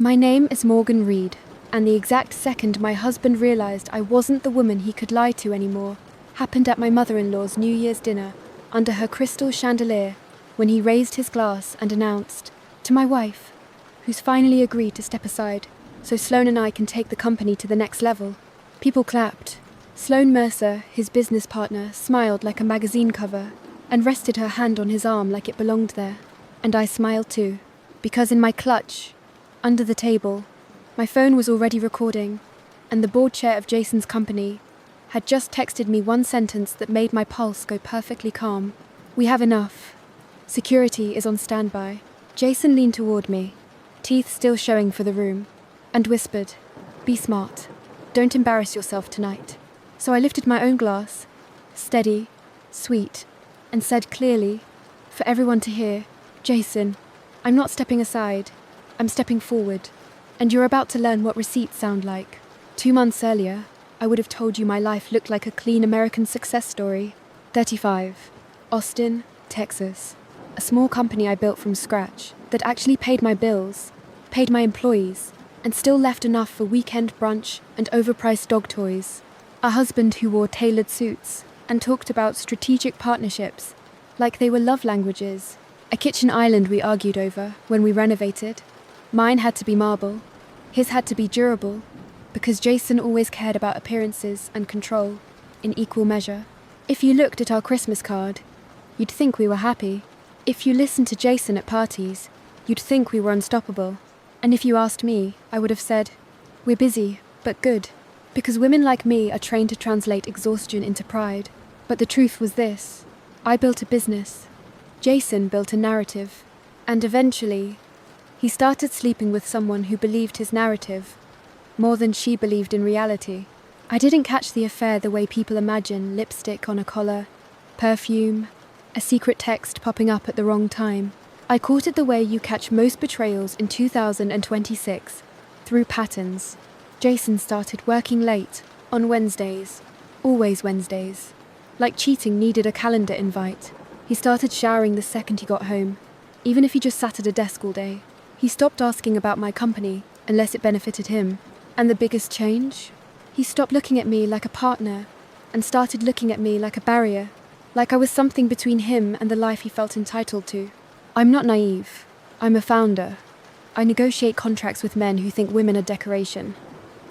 My name is Morgan Reed, and the exact second my husband realized I wasn't the woman he could lie to anymore happened at my mother-in-law's New Year's dinner under her crystal chandelier when he raised his glass and announced, to my wife, who's finally agreed to step aside so Sloane and I can take the company to the next level. People clapped. Sloane Mercer, his business partner, smiled like a magazine cover and rested her hand on his arm like it belonged there. And I smiled too, because in my clutch, under the table, my phone was already recording, and the board chair of Jason's company had just texted me one sentence that made my pulse go perfectly calm. We have enough. Security is on standby. Jason leaned toward me, teeth still showing for the room, and whispered, "Be smart. Don't embarrass yourself tonight." So I lifted my own glass, steady, sweet, and said clearly, for everyone to hear, "Jason, I'm not stepping aside. I'm stepping forward, and you're about to learn what receipts sound like." 2 months earlier, I would have told you my life looked like a clean American success story. 35, Austin, Texas. A small company I built from scratch that actually paid my bills, paid my employees, and still left enough for weekend brunch and overpriced dog toys. A husband who wore tailored suits and talked about strategic partnerships like they were love languages. A kitchen island we argued over when we renovated. Mine had to be marble. His had to be durable, because Jason always cared about appearances and control in equal measure. If you looked at our Christmas card, you'd think we were happy. If you listened to Jason at parties, you'd think we were unstoppable. And if you asked me, I would have said, "We're busy, but good." Because women like me are trained to translate exhaustion into pride. But the truth was this: I built a business. Jason built a narrative. And eventually, he started sleeping with someone who believed his narrative more than she believed in reality. I didn't catch the affair the way people imagine lipstick on a collar, perfume, a secret text popping up at the wrong time. I caught it the way you catch most betrayals in 2026, through patterns. Jason started working late, on Wednesdays, always Wednesdays. Like cheating needed a calendar invite. He started showering the second he got home, even if he just sat at a desk all day. He stopped asking about my company, unless it benefited him. And the biggest change? He stopped looking at me like a partner, and started looking at me like a barrier, like I was something between him and the life he felt entitled to. I'm not naive. I'm a founder. I negotiate contracts with men who think women are decoration.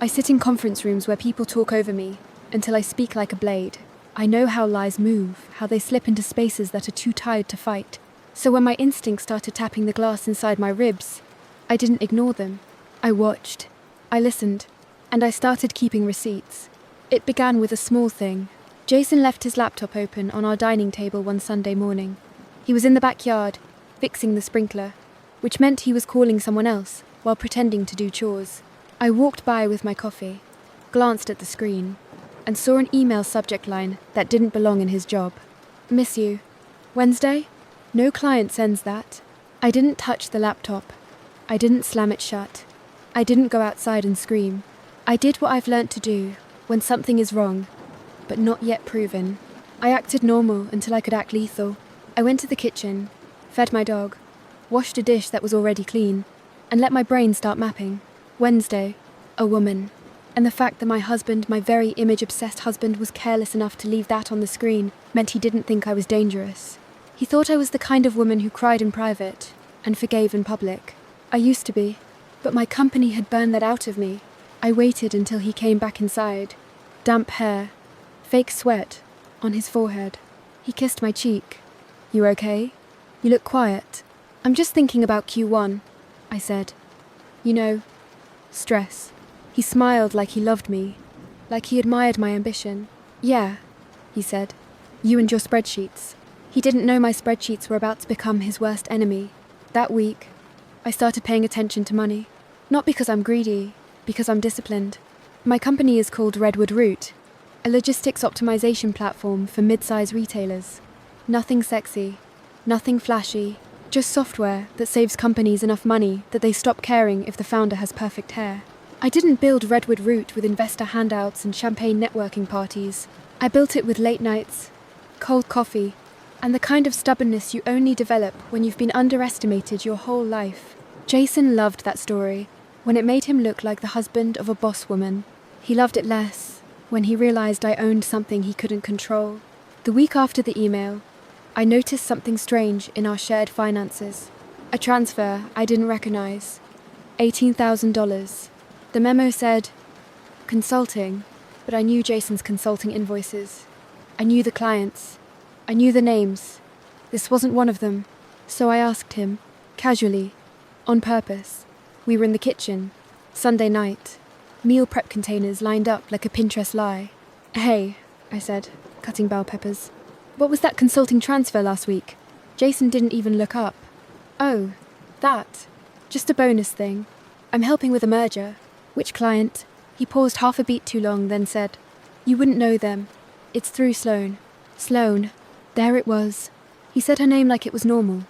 I sit in conference rooms where people talk over me, until I speak like a blade. I know how lies move, how they slip into spaces that are too tired to fight. So when my instincts started tapping the glass inside my ribs, I didn't ignore them. I watched. I listened. And I started keeping receipts. It began with a small thing. Jason left his laptop open on our dining table one Sunday morning. He was in the backyard, fixing the sprinkler, which meant he was calling someone else while pretending to do chores. I walked by with my coffee, glanced at the screen, and saw an email subject line that didn't belong in his job. "Miss you. Wednesday? No client sends that." I didn't touch the laptop. I didn't slam it shut. I didn't go outside and scream. I did what I've learnt to do when something is wrong, but not yet proven. I acted normal until I could act lethal. I went to the kitchen, fed my dog, washed a dish that was already clean, and let my brain start mapping. Wednesday, a woman. And the fact that my husband, my very image-obsessed husband, was careless enough to leave that on the screen meant he didn't think I was dangerous. He thought I was the kind of woman who cried in private and forgave in public. I used to be, but my company had burned that out of me. I waited until he came back inside. Damp hair, fake sweat, on his forehead. He kissed my cheek. "You okay? You look quiet." "I'm just thinking about Q1, I said. "You know, stress." He smiled like he loved me, like he admired my ambition. "Yeah," he said. "You and your spreadsheets." He didn't know my spreadsheets were about to become his worst enemy. That week, I started paying attention to money. Not because I'm greedy, because I'm disciplined. My company is called Redwood Route, a logistics optimization platform for mid-size retailers. Nothing sexy, nothing flashy, just software that saves companies enough money that they stop caring if the founder has perfect hair. I didn't build Redwood Route with investor handouts and champagne networking parties. I built it with late nights, cold coffee, and the kind of stubbornness you only develop when you've been underestimated your whole life. Jason loved that story. when it made him look like the husband of a boss woman. He loved it less when he realized I owned something he couldn't control. The week after the email, I noticed something strange in our shared finances. A transfer I didn't recognize. $18,000. The memo said, consulting, but I knew Jason's consulting invoices. I knew the clients. I knew the names. This wasn't one of them. So I asked him, casually, on purpose. We were in the kitchen, Sunday night, meal prep containers lined up like a Pinterest lie. Hey, I said, cutting bell peppers. What was that consulting transfer last week? Jason didn't even look up. Oh, that. Just a bonus thing. I'm helping with a merger. Which client? He paused half a beat too long, then said, you wouldn't know them. It's through Sloane. Sloane. There it was. He said her name like it was normal.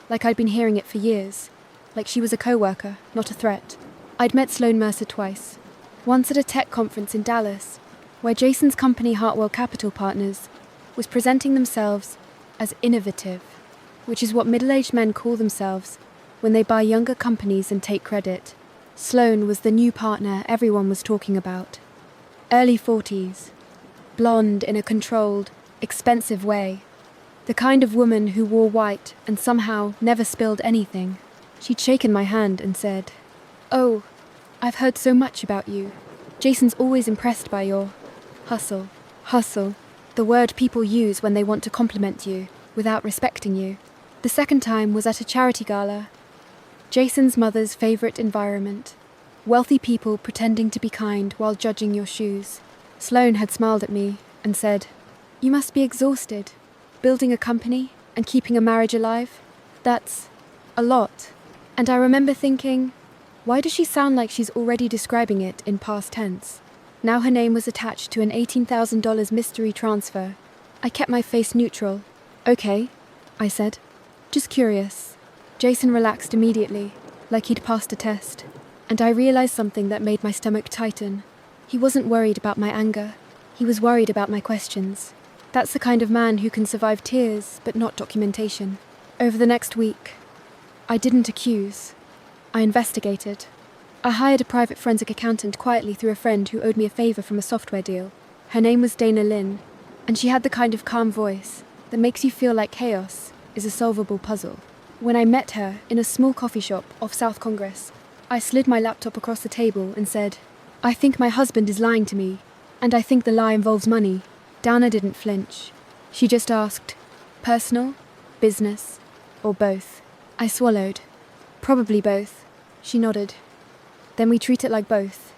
Like I'd been hearing it for years. Like she was a co-worker, not a threat. I'd met Sloane Mercer twice. Once at a tech conference in Dallas, where Jason's company Hartwell Capital Partners was presenting themselves as innovative, which is what middle-aged men call themselves when they buy younger companies and take credit. Sloane was the new partner everyone was talking about. Early 40s, blonde in a controlled, expensive way. The kind of woman who wore white and somehow never spilled anything. She'd shaken my hand and said, oh, I've heard so much about you. Jason's always impressed by your hustle. Hustle, the word people use when they want to compliment you without respecting you. The second time was at a charity gala. Jason's mother's favourite environment. Wealthy people pretending to be kind while judging your shoes. Sloane had smiled at me and said, you must be exhausted. Building a company and keeping a marriage alive? That's a lot. And I remember thinking, why does she sound like she's already describing it in past tense? Now her name was attached to an $18,000 mystery transfer. I kept my face neutral. Okay, I said. Just curious. Jason relaxed immediately, like he'd passed a test. And I realized something that made my stomach tighten. He wasn't worried about my anger. He was worried about my questions. That's the kind of man who can survive tears, but not documentation. Over the next week, I didn't accuse. I investigated. I hired a private forensic accountant quietly through a friend who owed me a favor from a software deal. Her name was Dana Lynn, and she had the kind of calm voice that makes you feel like chaos is a solvable puzzle. When I met her in a small coffee shop off South Congress, I slid my laptop across the table and said, I think my husband is lying to me, and I think the lie involves money. Dana didn't flinch. She just asked, personal, business, or both? I swallowed. Probably both. She nodded. Then we treat it like both.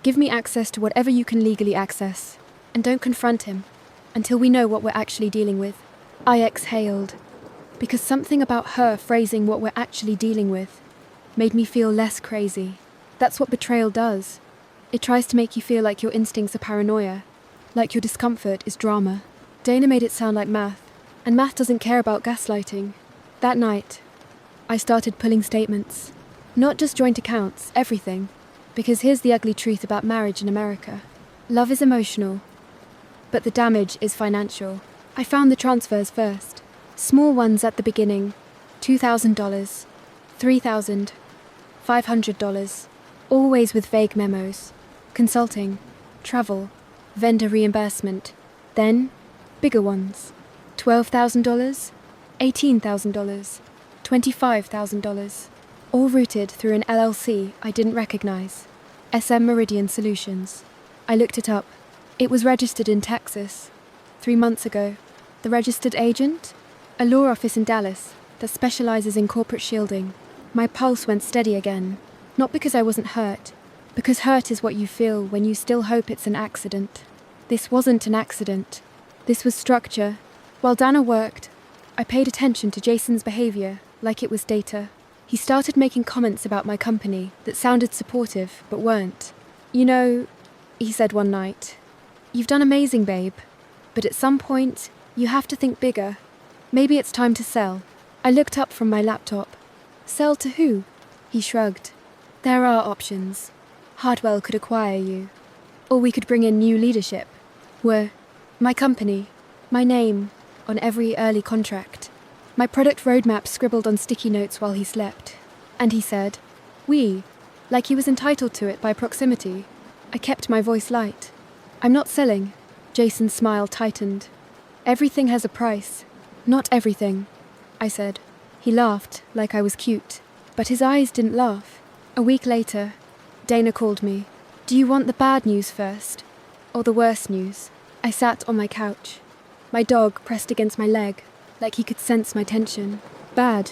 Give me access to whatever you can legally access, and don't confront him until we know what we're actually dealing with. I exhaled, because something about her phrasing what we're actually dealing with made me feel less crazy. That's what betrayal does. It tries to make you feel like your instincts are paranoia, like your discomfort is drama. Dana made it sound like math, and math doesn't care about gaslighting. That night, I started pulling statements. Not just joint accounts, everything. Because here's the ugly truth about marriage in America. Love is emotional, but the damage is financial. I found the transfers first. Small ones at the beginning. $2,000, $3,000, $500. Always with vague memos. Consulting, travel, vendor reimbursement. Then, bigger ones. $12,000, $18,000, $25,000. All routed through an LLC I didn't recognize. SM Meridian Solutions. I looked it up. It was registered in Texas 3 months ago. The registered agent? A law office in Dallas that specializes in corporate shielding. My pulse went steady again. Not because I wasn't hurt, because hurt is what you feel when you still hope it's an accident. This wasn't an accident. This was structure. While Dana worked, I paid attention to Jason's behavior like it was data. He started making comments about my company that sounded supportive, but weren't. You know, he said one night, you've done amazing, babe. But at some point, you have to think bigger. Maybe it's time to sell. I looked up from my laptop. Sell to who? He shrugged. There are options. Hardwell could acquire you. Or we could bring in new leadership. We're my company, my name, on every early contract. My product roadmap scribbled on sticky notes while he slept. And he said, we, like he was entitled to it by proximity. I kept my voice light. I'm not selling. Jason's smile tightened. Everything has a price. Not everything, I said. He laughed like I was cute, but his eyes didn't laugh. A week later, Dana called me. Do you want the bad news first? Or the worst news? I sat on my couch. My dog pressed against my leg, like he could sense my tension. Bad,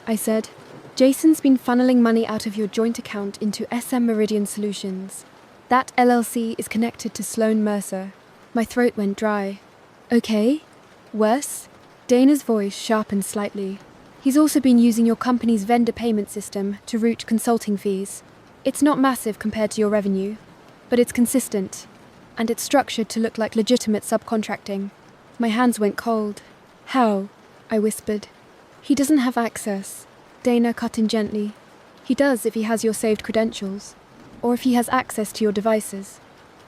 I said. Jason's been funneling money out of your joint account into SM Meridian Solutions. That LLC is connected to Sloan Mercer. My throat went dry. Okay. Worse? Dana's voice sharpened slightly. He's also been using your company's vendor payment system to route consulting fees. It's not massive compared to your revenue, but it's consistent, and it's structured to look like legitimate subcontracting. My hands went cold. How? I whispered. He doesn't have access. Dana cut in gently. He does if he has your saved credentials, or if he has access to your devices,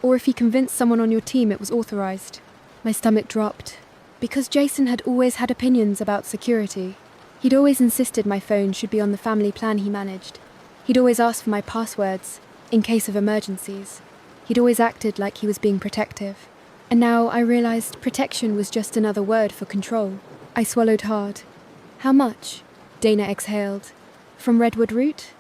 or if he convinced someone on your team it was authorized. My stomach dropped, because Jason had always had opinions about security. He'd always insisted my phone should be on the family plan he managed. He'd always asked for my passwords, in case of emergencies. He'd always acted like he was being protective. And now I realized protection was just another word for control. I swallowed hard. How much? Dana exhaled. From Redwood Route?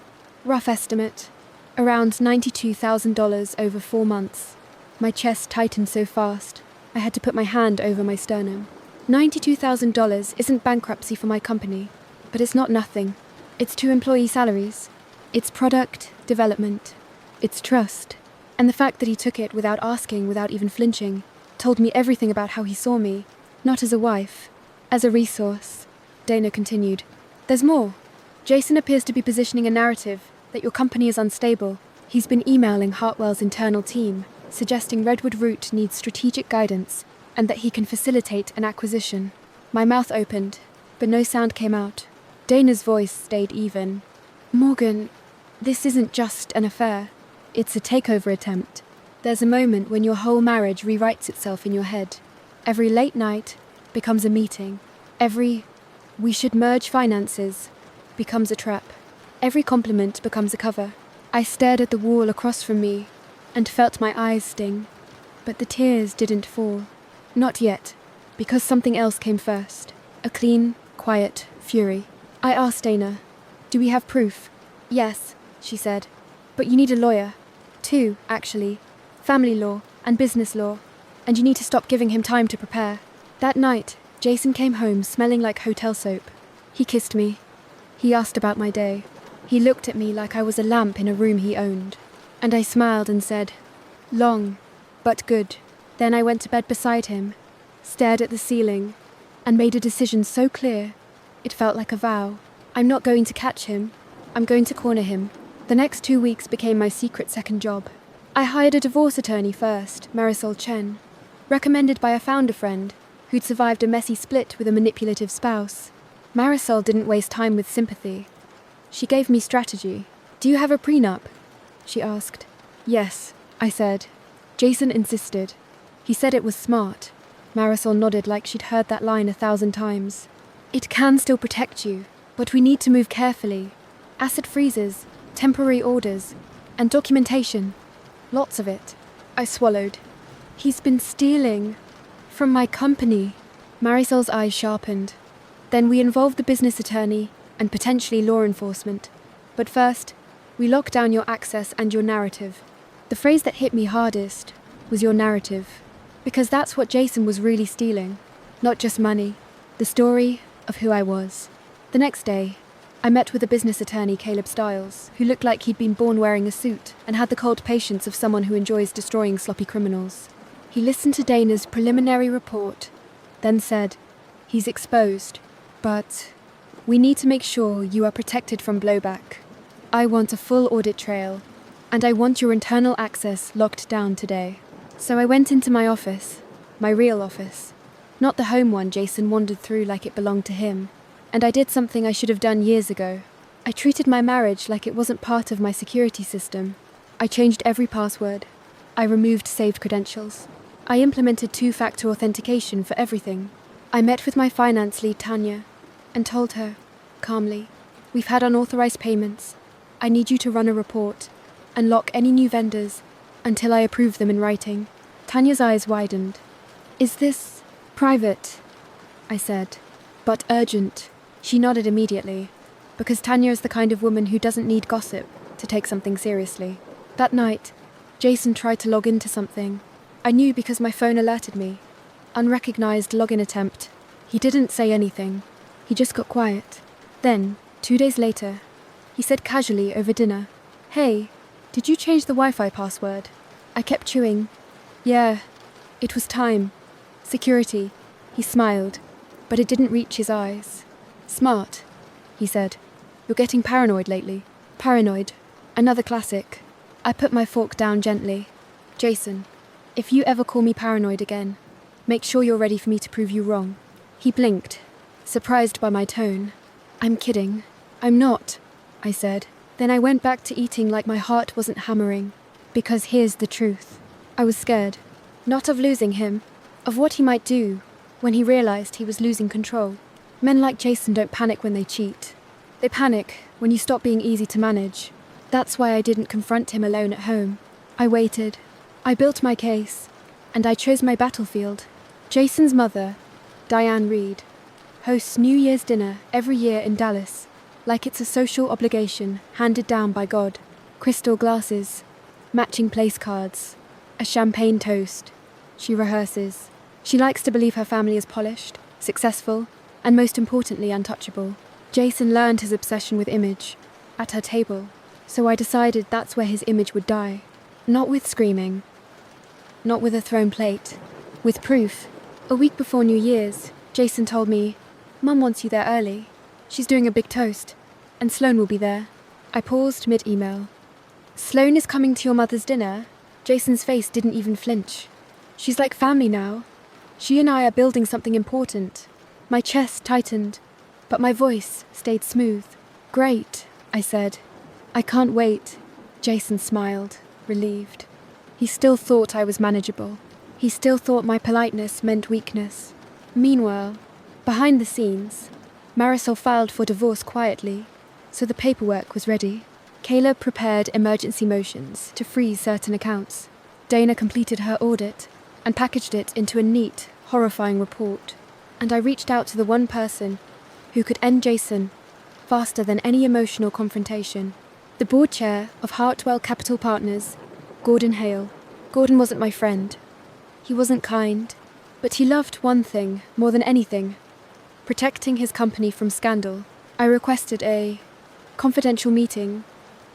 Rough estimate. Around $92,000 over 4 months. My chest tightened so fast, I had to put my hand over my sternum. $92,000 isn't bankruptcy for my company, but it's not nothing. It's 2 employee salaries. It's product development. It's trust. And the fact that he took it without asking, without even flinching, told me everything about how he saw me, not as a wife, as a resource. Dana continued. There's more. Jason appears to be positioning a narrative that your company is unstable. He's been emailing Hartwell's internal team, suggesting Redwood Route needs strategic guidance and that he can facilitate an acquisition. My mouth opened, but no sound came out. Dana's voice stayed even. Morgan, this isn't just an affair. It's a takeover attempt. There's a moment when your whole marriage rewrites itself in your head. Every late night becomes a meeting. Every "we should merge finances" becomes a trap. Every compliment becomes a cover. I stared at the wall across from me and felt my eyes sting. But the tears didn't fall. Not yet, because something else came first. A clean, quiet fury. I asked Dana, do we have proof? Yes, she said. But you need a lawyer. 2, actually. Family law and business law. And you need to stop giving him time to prepare. That night, Jason came home smelling like hotel soap. He kissed me. He asked about my day. He looked at me like I was a lamp in a room he owned. And I smiled and said, long, but good. Then I went to bed beside him, stared at the ceiling, and made a decision so clear, it felt like a vow. I'm not going to catch him. I'm going to corner him. The next 2 weeks became my secret second job. I hired a divorce attorney first, Marisol Chen, recommended by a founder friend who'd survived a messy split with a manipulative spouse. Marisol didn't waste time with sympathy. She gave me strategy. Do you have a prenup? She asked. Yes, I said. Jason insisted. He said it was smart. Marisol nodded like she'd heard that line 1,000 times. It can still protect you, but we need to move carefully. Asset freezes, temporary orders, and documentation. Lots of it. I swallowed. He's been stealing from my company. Marisol's eyes sharpened. Then we involved the business attorney and potentially law enforcement. But first, we locked down your access and your narrative. The phrase that hit me hardest was your narrative, because that's what Jason was really stealing. Not just money, the story of who I was. The next day, I met with a business attorney, Caleb Stiles, who looked like he'd been born wearing a suit and had the cold patience of someone who enjoys destroying sloppy criminals. He listened to Dana's preliminary report, then said, he's exposed, but we need to make sure you are protected from blowback. I want a full audit trail, and I want your internal access locked down today. So I went into my office, my real office, not the home one Jason wandered through like it belonged to him. And I did something I should have done years ago. I treated my marriage like it wasn't part of my security system. I changed every password. I removed saved credentials. I implemented 2-factor authentication for everything. I met with my finance lead, Tanya, and told her, calmly, we've had unauthorized payments. I need you to run a report and lock any new vendors until I approve them in writing. Tanya's eyes widened. Is this private? I said. But urgent. She nodded immediately, because Tanya is the kind of woman who doesn't need gossip to take something seriously. That night, Jason tried to log into something. I knew because my phone alerted me. Unrecognized login attempt. He didn't say anything. He just got quiet. Then, 2 days later, he said casually over dinner, "Hey, did you change the Wi-Fi password?" I kept chewing. Yeah, it was time. Security. He smiled, but it didn't reach his eyes. Smart, he said. You're getting paranoid lately. Paranoid. Another classic. I put my fork down gently. Jason, if you ever call me paranoid again, make sure you're ready for me to prove you wrong. He blinked, surprised by my tone. I'm kidding. I'm not, I said. Then I went back to eating like my heart wasn't hammering. Because here's the truth. I was scared. Not of losing him, of what he might do when he realized he was losing control. Men like Jason don't panic when they cheat. They panic when you stop being easy to manage. That's why I didn't confront him alone at home. I waited. I built my case. And I chose my battlefield. Jason's mother, Diane Reed, hosts New Year's dinner every year in Dallas, like it's a social obligation handed down by God. Crystal glasses, matching place cards, a champagne toast. She rehearses. She likes to believe her family is polished, successful, and most importantly untouchable. Jason learned his obsession with image at her table, so I decided that's where his image would die. Not with screaming, not with a thrown plate, with proof. A week before New Year's, Jason told me, "Mum wants you there early. She's doing a big toast, and Sloane will be there." I paused mid-email. "Sloane is coming to your mother's dinner?" Jason's face didn't even flinch. "She's like family now. She and I are building something important." My chest tightened, but my voice stayed smooth. "Great," I said. "I can't wait." Jason smiled, relieved. He still thought I was manageable. He still thought my politeness meant weakness. Meanwhile, behind the scenes, Marisol filed for divorce quietly, so the paperwork was ready. Kayla prepared emergency motions to freeze certain accounts. Dana completed her audit and packaged it into a neat, horrifying report. And I reached out to the one person who could end Jason faster than any emotional confrontation. The board chair of Hartwell Capital Partners, Gordon Hale. Gordon wasn't my friend. He wasn't kind, but he loved one thing more than anything: protecting his company from scandal. I requested a confidential meeting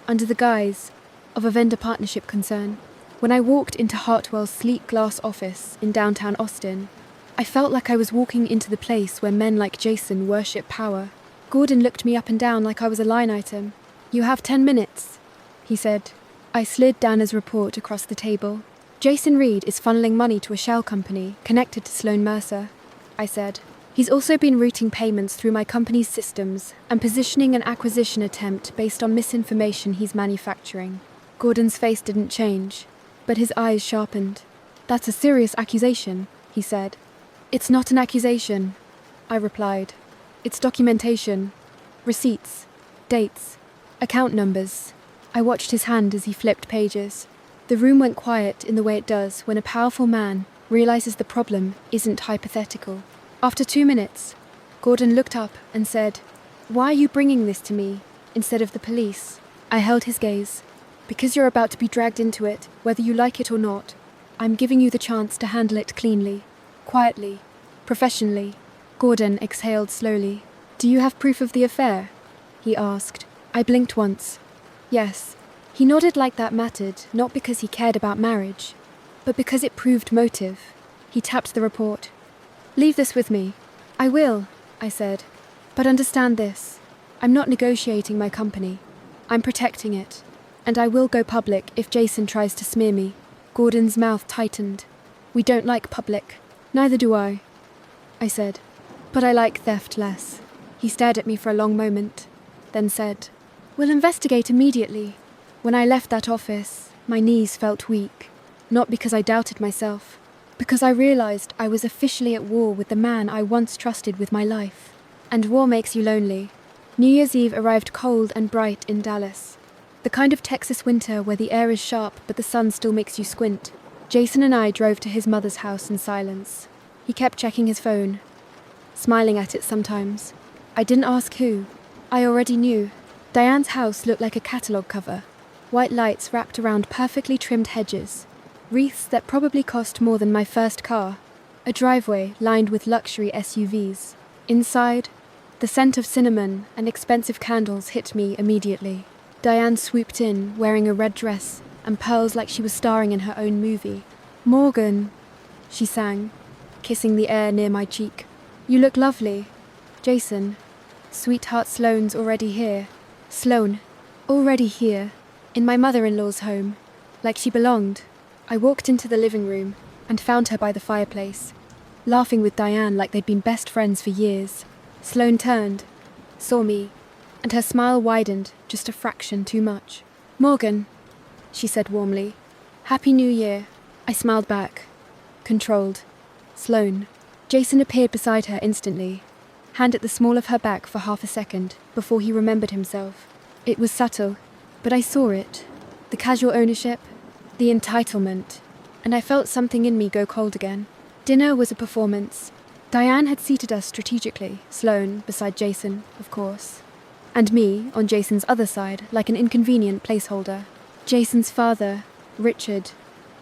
under the guise of a vendor partnership concern. When I walked into Hartwell's sleek glass office in downtown Austin, I felt like I was walking into the place where men like Jason worship power. Gordon looked me up and down like I was a line item. "You have 10 minutes, he said. I slid Dana's report across the table. "Jason Reed is funneling money to a shell company connected to Sloane Mercer," I said. "He's also been routing payments through my company's systems and positioning an acquisition attempt based on misinformation he's manufacturing." Gordon's face didn't change, but his eyes sharpened. "That's a serious accusation," he said. "It's not an accusation," I replied. "It's documentation. Receipts. Dates. Account numbers." I watched his hand as he flipped pages. The room went quiet in the way it does when a powerful man realizes the problem isn't hypothetical. After 2 minutes, Gordon looked up and said, "Why are you bringing this to me instead of the police?" I held his gaze. "Because you're about to be dragged into it, whether you like it or not. I'm giving you the chance to handle it cleanly, quietly, professionally." Gordon exhaled slowly. "Do you have proof of the affair?" he asked. I blinked once. Yes. He nodded like that mattered, not because he cared about marriage, but because it proved motive. He tapped the report. "Leave this with me." "I will," I said. "But understand this. I'm not negotiating my company. I'm protecting it. And I will go public if Jason tries to smear me." Gordon's mouth tightened. "We don't like public." "Neither do I said. "But I like theft less." He stared at me for a long moment, then said, "We'll investigate immediately." When I left that office, my knees felt weak, not because I doubted myself, because I realized I was officially at war with the man I once trusted with my life. And war makes you lonely. New Year's Eve arrived cold and bright in Dallas. The kind of Texas winter where the air is sharp but the sun still makes you squint. Jason and I drove to his mother's house in silence. He kept checking his phone, smiling at it sometimes. I didn't ask who. I already knew. Diane's house looked like a catalogue cover. White lights wrapped around perfectly trimmed hedges. Wreaths that probably cost more than my first car. A driveway lined with luxury SUVs. Inside, the scent of cinnamon and expensive candles hit me immediately. Diane swooped in, wearing a red dress and pearls like she was starring in her own movie. "Morgan," she sang, kissing the air near my cheek. "You look lovely." "Jason, sweetheart Sloane's already here." Sloane, already here, in my mother-in-law's home, like she belonged. I walked into the living room and found her by the fireplace, laughing with Diane like they'd been best friends for years. Sloane turned, saw me, and her smile widened just a fraction too much. "Morgan," she said warmly. "Happy New Year." I smiled back, controlled. "Sloane." Jason appeared beside her instantly, hand at the small of her back for half a second before he remembered himself. It was subtle, but I saw it. The casual ownership, the entitlement, and I felt something in me go cold again. Dinner was a performance. Diane had seated us strategically, Sloane beside Jason, of course, and me on Jason's other side like an inconvenient placeholder. Jason's father, Richard,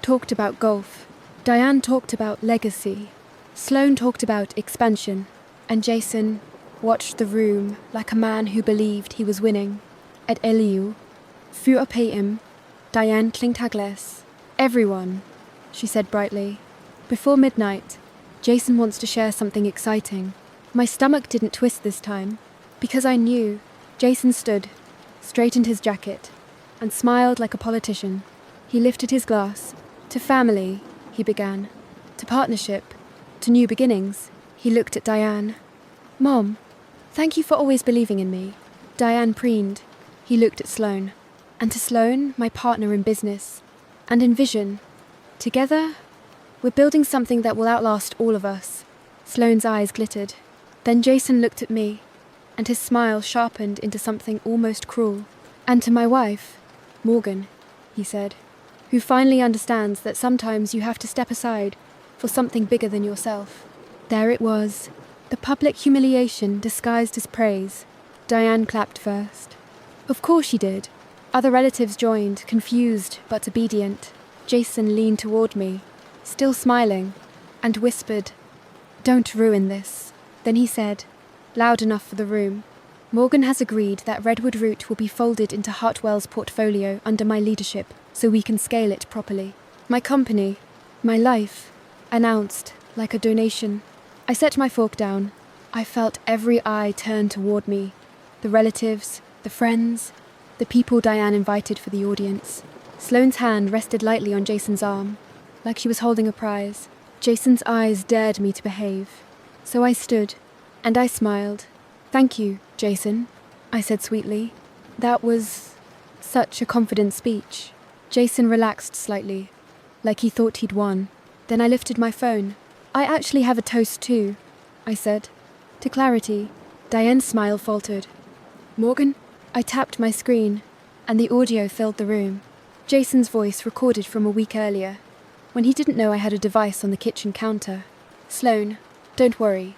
talked about golf. Diane talked about legacy. Sloane talked about expansion. And Jason watched the room like a man who believed he was winning. Et Eliu, für apem, Diane klingt hagles. "Everyone," she said brightly. "Before midnight, Jason wants to share something exciting." My stomach didn't twist this time, because I knew. Jason stood, straightened his jacket, and smiled like a politician. He lifted his glass. "To family," he began. "To partnership. To new beginnings." He looked at Diane. "Mom, thank you for always believing in me." Diane preened. He looked at Sloane. "And to Sloane, my partner in business. And in vision. Together, we're building something that will outlast all of us." Sloane's eyes glittered. Then Jason looked at me, and his smile sharpened into something almost cruel. "And to my wife, Morgan," he said, "who finally understands that sometimes you have to step aside for something bigger than yourself." There it was, the public humiliation disguised as praise. Diane clapped first. Of course she did. Other relatives joined, confused but obedient. Jason leaned toward me, still smiling, and whispered, "Don't ruin this." Then he said, loud enough for the room, "Morgan has agreed that Redwood Root will be folded into Hartwell's portfolio under my leadership so we can scale it properly. My company, my life, announced like a donation." I set my fork down. I felt every eye turn toward me. The relatives, the friends, the people Diane invited for the audience. Sloane's hand rested lightly on Jason's arm, like she was holding a prize. Jason's eyes dared me to behave. So I stood, and I smiled. "Thank you, Jason," I said sweetly. That was such a confident speech. Jason relaxed slightly, like he thought he'd won. Then I lifted my phone. "I actually have a toast too," I said. "To clarity." Diane's smile faltered. "Morgan?" I tapped my screen, and the audio filled the room. Jason's voice recorded from a week earlier, when he didn't know I had a device on the kitchen counter. "Sloane, don't worry.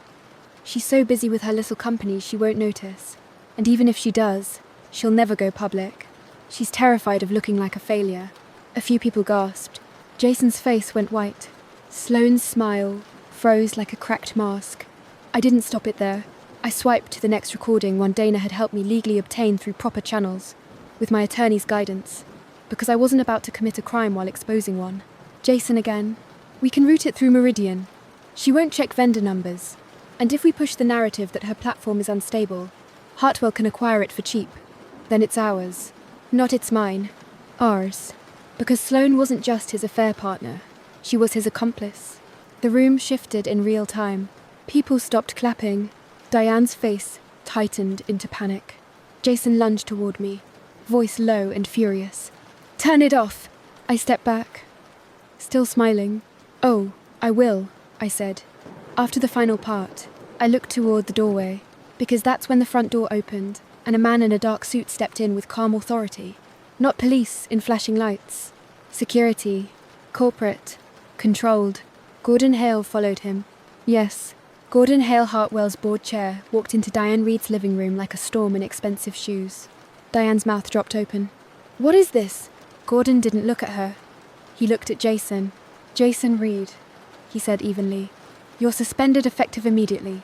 She's so busy with her little company she won't notice. And even if she does, she'll never go public. She's terrified of looking like a failure." A few people gasped. Jason's face went white. Sloane's smile froze like a cracked mask. I didn't stop it there. I swiped to the next recording one Dana had helped me legally obtain through proper channels, with my attorney's guidance, because I wasn't about to commit a crime while exposing one. Jason again. "We can route it through Meridian. She won't check vendor numbers. And if we push the narrative that her platform is unstable, Hartwell can acquire it for cheap. Then it's ours. Not it's mine. Ours. Because Sloane wasn't just his affair partner. She was his accomplice." The room shifted in real time. People stopped clapping. Diane's face tightened into panic. Jason lunged toward me, voice low and furious. "Turn it off!" I stepped back, still smiling. "Oh, I will," I said. After the final part, I looked toward the doorway, because that's when the front door opened, and a man in a dark suit stepped in with calm authority. Not police in flashing lights. Security. Corporate. Controlled. Gordon Hale followed him. Yes, Gordon Hale Hartwell's board chair walked into Diane Reed's living room like a storm in expensive shoes. Diane's mouth dropped open. What is this? Gordon didn't look at her. He looked at Jason. Jason Reed, he said evenly. You're suspended effective immediately.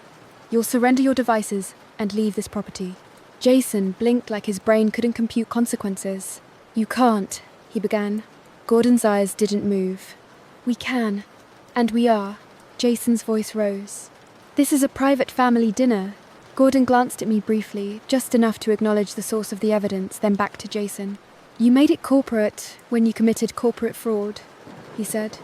You'll surrender your devices and leave this property. Jason blinked like his brain couldn't compute consequences. You can't, he began. Gordon's eyes didn't move. We can. And we are. Jason's voice rose. This is a private family dinner. Gordon glanced at me briefly, just enough to acknowledge the source of the evidence, then back to Jason. You made it corporate when you committed corporate fraud, he said.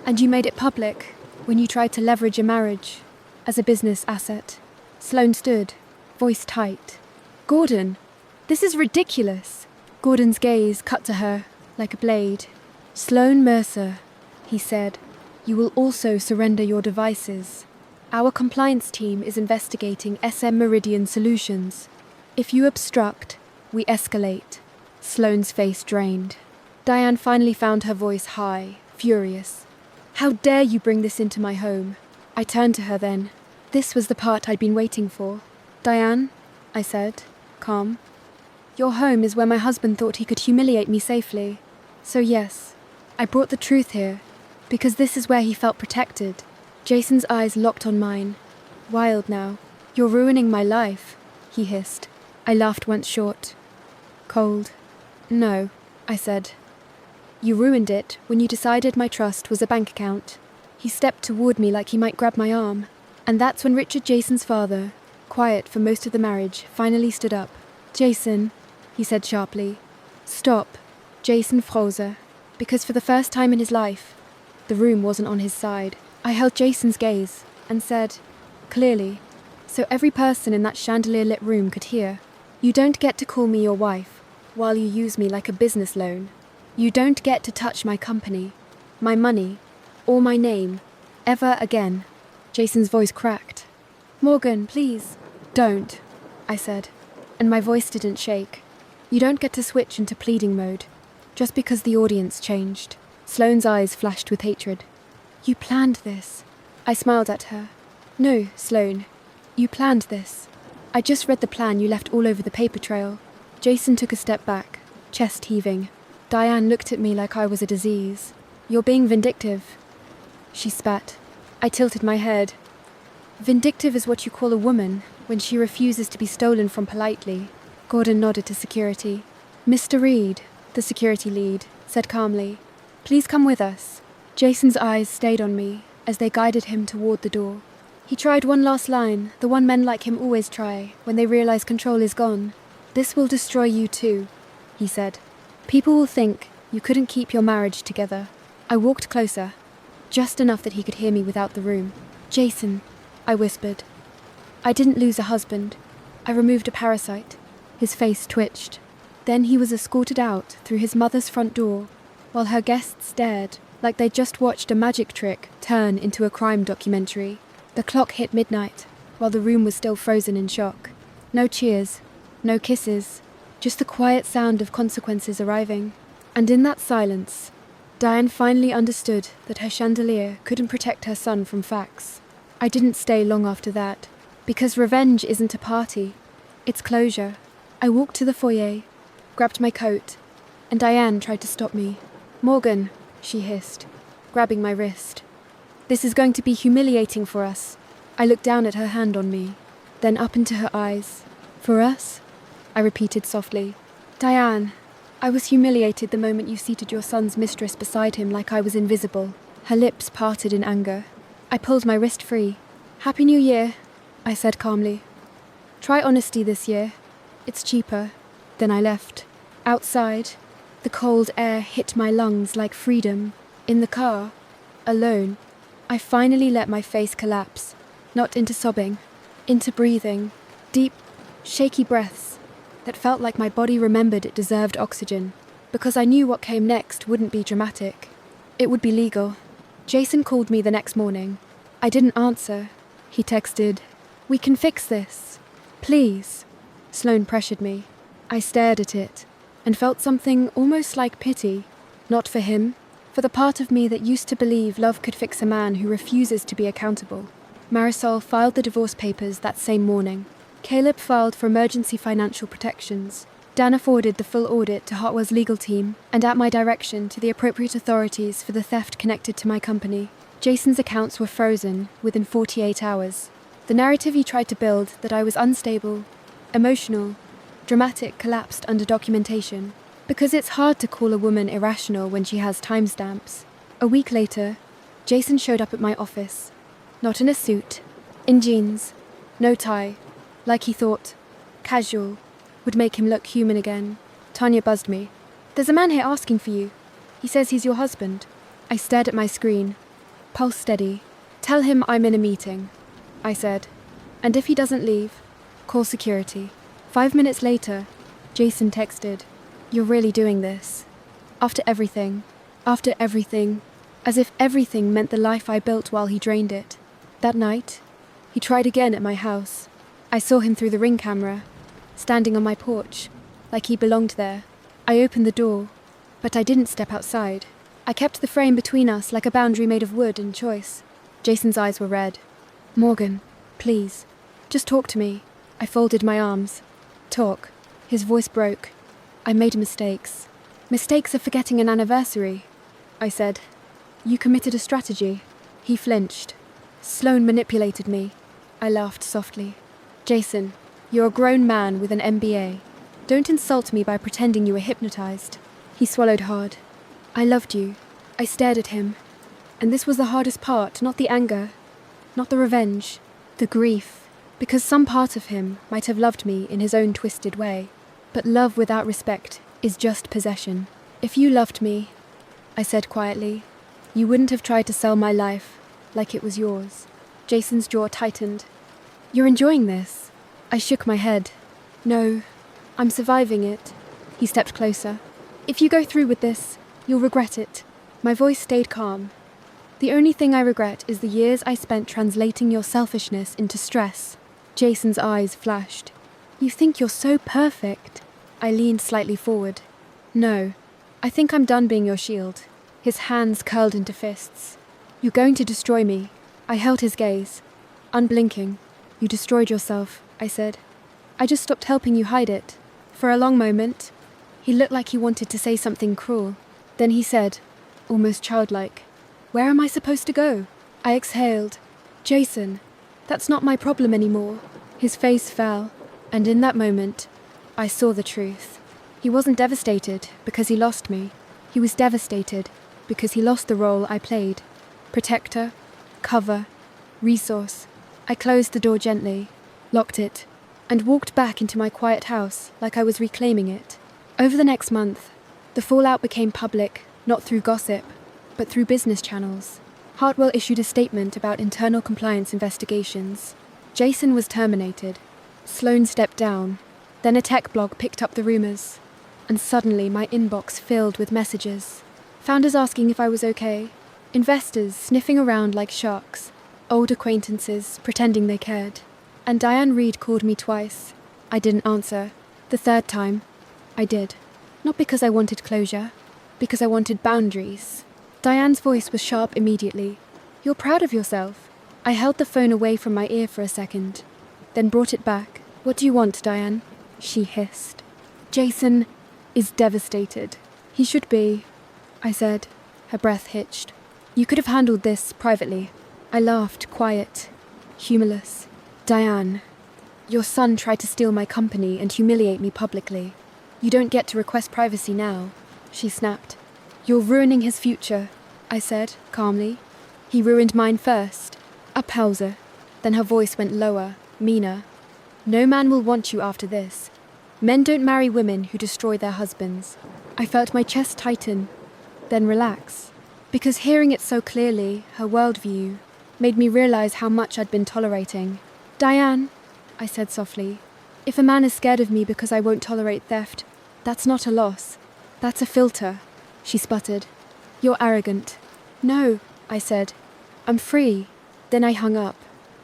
And you made it public when you tried to leverage a marriage as a business asset. Sloane stood, voice tight. Gordon, this is ridiculous. Gordon's gaze cut to her like a blade. Sloane Mercer, he said, you will also surrender your devices. Our compliance team is investigating SM Meridian Solutions. If you obstruct, we escalate. Sloane's face drained. Diane finally found her voice high, furious. How dare you bring this into my home? I turned to her then. This was the part I'd been waiting for. Diane, I said, calm. Your home is where my husband thought he could humiliate me safely. So yes, I brought the truth here, because this is where he felt protected. Jason's eyes locked on mine. Wild now. You're ruining my life, he hissed. I laughed once short. Cold. No, I said. You ruined it when you decided my trust was a bank account. He stepped toward me like he might grab my arm. And that's when Richard Jason's father, quiet for most of the marriage, finally stood up. Jason, he said sharply. Stop. Jason froze, because for the first time in his life, the room wasn't on his side. I held Jason's gaze and said, clearly, so every person in that chandelier-lit room could hear, you don't get to call me your wife while you use me like a business loan. You don't get to touch my company, my money, or my name, ever again. Jason's voice cracked. Morgan, please, don't, I said, and my voice didn't shake. You don't get to switch into pleading mode, just because the audience changed. Sloane's eyes flashed with hatred. You planned this. I smiled at her. No, Sloane, you planned this. I just read the plan you left all over the paper trail. Jason took a step back, chest heaving. Diane looked at me like I was a disease. You're being vindictive. She spat. I tilted my head. Vindictive is what you call a woman when she refuses to be stolen from politely. Gordon nodded to security. Mr. Reed, the security lead, said calmly, please come with us. Jason's eyes stayed on me as they guided him toward the door. He tried one last line, the one men like him always try when they realize control is gone. This will destroy you too, he said. People will think you couldn't keep your marriage together. I walked closer, just enough that he could hear me without the room. Jason, I whispered. I didn't lose a husband. I removed a parasite. His face twitched. Then he was escorted out through his mother's front door, while her guests stared like they'd just watched a magic trick turn into a crime documentary. The clock hit midnight, while the room was still frozen in shock. No cheers, no kisses, just the quiet sound of consequences arriving. And in that silence, Diane finally understood that her chandelier couldn't protect her son from facts. I didn't stay long after that, because revenge isn't a party, it's closure. I walked to the foyer, grabbed my coat, and Diane tried to stop me. Morgan, she hissed, grabbing my wrist. This is going to be humiliating for us. I looked down at her hand on me, then up into her eyes. For us? I repeated softly. Diane, I was humiliated the moment you seated your son's mistress beside him like I was invisible. Her lips parted in anger. I pulled my wrist free. Happy New Year, I said calmly. Try honesty this year. It's cheaper. Then I left. Outside, the cold air hit my lungs like freedom. In the car, alone, I finally let my face collapse, not into sobbing, into breathing, deep, shaky breaths that felt like my body remembered it deserved oxygen, because I knew what came next wouldn't be dramatic. It would be legal. Jason called me the next morning. I didn't answer. He texted, "We can fix this. Please." Sloane pressured me. I stared at it, and felt something almost like pity. Not for him, for the part of me that used to believe love could fix a man who refuses to be accountable. Marisol filed the divorce papers that same morning. Caleb filed for emergency financial protections. Dana forwarded the full audit to Hartwell's legal team and at my direction to the appropriate authorities for the theft connected to my company. Jason's accounts were frozen within 48 hours. The narrative he tried to build, that I was unstable, emotional, dramatic, collapsed under documentation. Because it's hard to call a woman irrational when she has timestamps. A week later, Jason showed up at my office. Not in a suit, in jeans, no tie, like he thought, casual, would make him look human again. Tanya buzzed me. "There's a man here asking for you. He says he's your husband." I stared at my screen, pulse steady. "Tell him I'm in a meeting," I said. "And if he doesn't leave, call security." 5 minutes later, Jason texted, "You're really doing this? After everything, as if everything meant the life I built while he drained it." That night, he tried again at my house. I saw him through the Ring camera, standing on my porch, like he belonged there. I opened the door, but I didn't step outside. I kept the frame between us like a boundary made of wood and choice. Jason's eyes were red. "Morgan, please, just talk to me." I folded my arms. "Talk." His voice broke. "I made mistakes. Mistakes of forgetting an anniversary," I said. "You committed a strategy." He flinched. "Sloane manipulated me." I laughed softly. "Jason, you're a grown man with an MBA. Don't insult me by pretending you were hypnotized." He swallowed hard. "I loved you." I stared at him. And this was the hardest part, not the anger, not the revenge, the grief. Because some part of him might have loved me in his own twisted way. But love without respect is just possession. "If you loved me," I said quietly, "you wouldn't have tried to sell my life like it was yours." Jason's jaw tightened. "You're enjoying this?" I shook my head. "No, I'm surviving it." He stepped closer. "If you go through with this, you'll regret it." My voice stayed calm. "The only thing I regret is the years I spent translating your selfishness into stress." Jason's eyes flashed. "You think you're so perfect." I leaned slightly forward. "No, I think I'm done being your shield." His hands curled into fists. "You're going to destroy me." I held his gaze, unblinking. "You destroyed yourself," I said. "I just stopped helping you hide it." For a long moment, he looked like he wanted to say something cruel. Then he said, almost childlike, "Where am I supposed to go?" I exhaled. "Jason, that's not my problem anymore." His face fell, and in that moment, I saw the truth. He wasn't devastated because he lost me. He was devastated because he lost the role I played. Protector, cover, resource. I closed the door gently, locked it, and walked back into my quiet house like I was reclaiming it. Over the next month, the fallout became public, not through gossip, but through business channels. Hartwell issued a statement about internal compliance investigations. Jason was terminated. Sloane stepped down. Then a tech blog picked up the rumors. And suddenly my inbox filled with messages. Founders asking if I was okay. Investors sniffing around like sharks. Old acquaintances pretending they cared. And Diane Reed called me twice. I didn't answer. The third time, I did. Not because I wanted closure, because I wanted boundaries. Diane's voice was sharp immediately. "You're proud of yourself." I held the phone away from my ear for a second, then brought it back. "What do you want, Diane?" she hissed. "Jason is devastated." "He should be," I said. Her breath hitched. "You could have handled this privately." I laughed, quiet, humorless. "Diane, your son tried to steal my company and humiliate me publicly. You don't get to request privacy now," she snapped. "You're ruining his future," I said, calmly. "He ruined mine first." A pause. Then her voice went lower, meaner. "No man will want you after this. Men don't marry women who destroy their husbands." I felt my chest tighten, then relax. Because hearing it so clearly, her worldview, made me realize how much I'd been tolerating. "Diane," I said softly, "if a man is scared of me because I won't tolerate theft, that's not a loss. That's a filter." She sputtered. "You're arrogant." "No," I said. "I'm free." Then I hung up.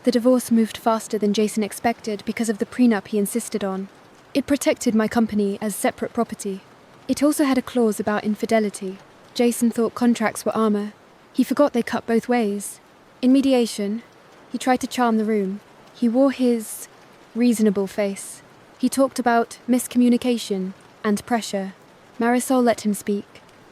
The divorce moved faster than Jason expected because of the prenup he insisted on. It protected my company as separate property. It also had a clause about infidelity. Jason thought contracts were armor. He forgot they cut both ways. In mediation, he tried to charm the room. He wore his reasonable face. He talked about miscommunication and pressure. Marisol let him speak.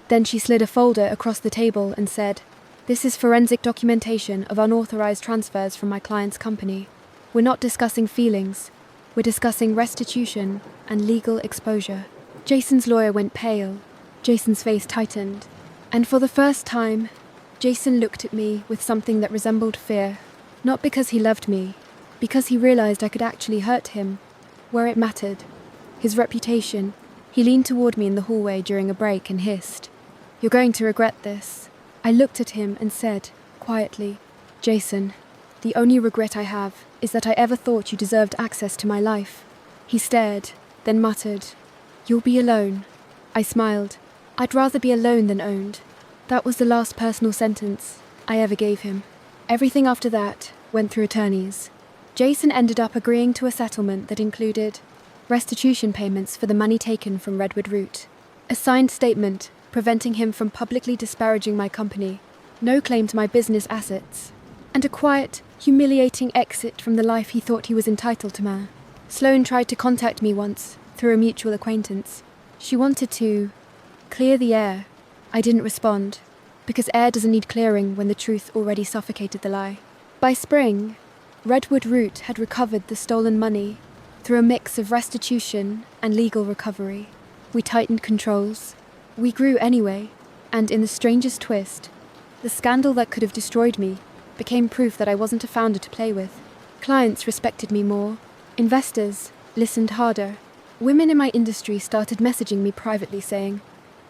Then she slid a folder across the table and said, "This is forensic documentation of unauthorized transfers from my client's company. We're not discussing feelings. We're discussing restitution and legal exposure." Jason's lawyer went pale. Jason's face tightened. And for the first time, Jason looked at me with something that resembled fear. Not because he loved me, because he realized I could actually hurt him, where it mattered. His reputation. He leaned toward me in the hallway during a break and hissed, "You're going to regret this." I looked at him and said, quietly, "Jason, the only regret I have is that I ever thought you deserved access to my life." He stared, then muttered, "You'll be alone." I smiled. I'd rather be alone than owned. That was the last personal sentence I ever gave him. Everything after that went through attorneys. Jason ended up agreeing to a settlement that included restitution payments for the money taken from Redwood Root, a signed statement preventing him from publicly disparaging my company, no claim to my business assets, and a quiet, humiliating exit from the life he thought he was entitled to. Sloane tried to contact me once, through a mutual acquaintance. She wanted to clear the air. I didn't respond, because air doesn't need clearing when the truth already suffocated the lie. By spring, Redwood Root had recovered the stolen money through a mix of restitution and legal recovery. We tightened controls. We grew anyway, and in the strangest twist, the scandal that could have destroyed me became proof that I wasn't a founder to play with. Clients respected me more. Investors listened harder. Women in my industry started messaging me privately saying,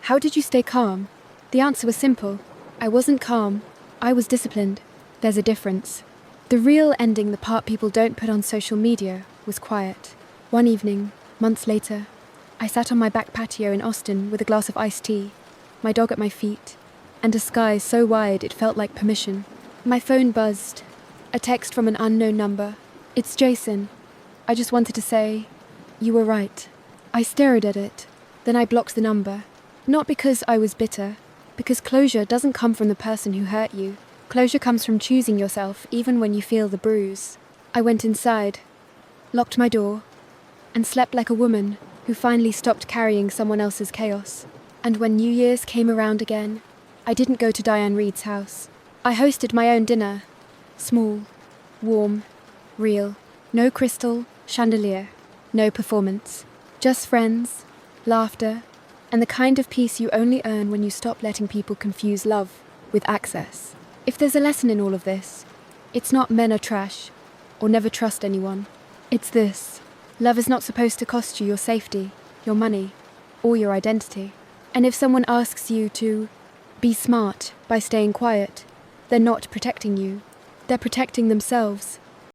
"How did you stay calm?" The answer was simple. I wasn't calm. I was disciplined. There's a difference. The real ending, the part people don't put on social media, was quiet. One evening, months later, I sat on my back patio in Austin with a glass of iced tea, my dog at my feet, and a sky so wide it felt like permission. My phone buzzed. A text from an unknown number. "It's Jason. I just wanted to say, you were right." I stared at it. Then I blocked the number. Not because I was bitter, because closure doesn't come from the person who hurt you. Closure comes from choosing yourself even when you feel the bruise. I went inside, locked my door, and slept like a woman who finally stopped carrying someone else's chaos. And when New Year's came around again, I didn't go to Diane Reed's house. I hosted my own dinner. Small, warm, real. No crystal, chandelier, no performance. Just friends, laughter, and the kind of peace you only earn when you stop letting people confuse love with access. If there's a lesson in all of this, it's not men are trash, or never trust anyone. It's this: love is not supposed to cost you your safety, your money, or your identity. And if someone asks you to be smart by staying quiet, they're not protecting you. They're protecting themselves.